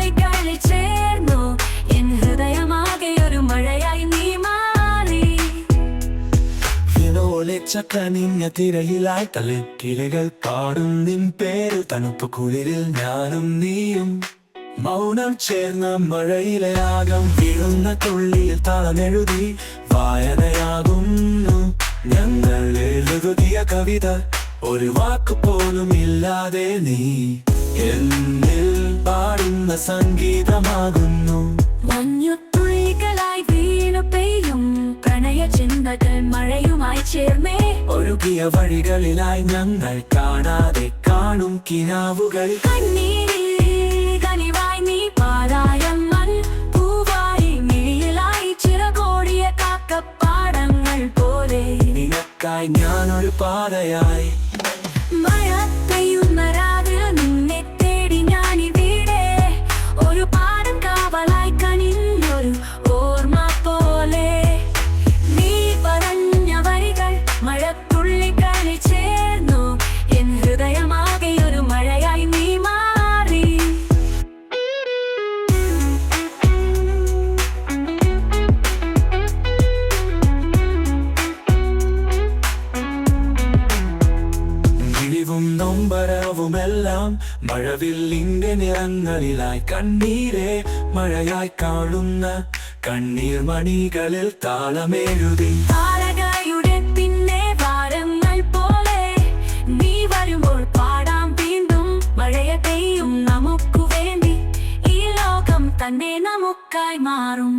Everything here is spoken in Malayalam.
മഴത്തുള്ളികളിൽ ചേർന്നു എൻ ഹൃദയമാകെ ഒരു മഴയായി നീ മാറി. ചക്കനിഞ്ഞ തിരയിലായി തളിക്കിളികൾ പാടും നിൻ പേര്. തണുപ്പ് കുളിരിൽ ഞാനും നീയും മൗനം ചേർന്ന മഴയിലെ രാഗം. വീഴുന്ന തുള്ളിയിൽ താളമെഴുതി വായനയാകുന്നു ഞങ്ങൾ എഴുതിയ കവിത. ഒരു വാക്ക് പോലും ഇല്ലാതെ നീ എന്നിൽ പാടുന്ന സംഗീതമാകുന്നു. മഞ്ഞുതുള്ളികളായി വീണു പെയ്യും പ്രണയ ചിന്തകൾ മഴയുമായി ചേർന്നേ. ഒഴുകിയ വഴികളിലായി ഞങ്ങൾ കാണാതെ കാണും കിനാവുകൾ. കണ്ണീരിൽ കനിവായി നീ പാരായമ്മൻ പൂവായി മിഴിയിലായി ചിറകോടിയ കാക്കപ്പാടങ്ങൾ പോലെ. നിനക്കായി ഞാനൊരു പാതയായി മഴ പെയ്യുന്ന രാവിലെ നിന്നെ തേടി ഞാനിവിടെ. ഒരു പാടം കാവലായി കനിഞ്ഞൊരു ഓർമ്മ പോലെ. നീ പറഞ്ഞ വരികൾ മഴത്തുള്ളികളിൽ ചേർന്നു എൻ ഹൃദയമാകെ ഒരു മഴയായി നീ മാറി. കിളിവും നൊമ്പരവുമെല്ലാം മഴവില്ലിന്റെ നിറങ്ങളിലായി. കണ്ണീരെ മഴയായി കാണുന്ന കണ്ണീർ മണികളിൽ താളമെഴുതി. താരകയുടെ പിന്നെ വാരങ്ങൾ പോലെ നീ വരുമ്പോൾ പാടാം വീണ്ടും. മഴയ പെയ്യും നമുക്കു വേണ്ടി ഈ ലോകം തന്നെ നമുക്കായി മാറും.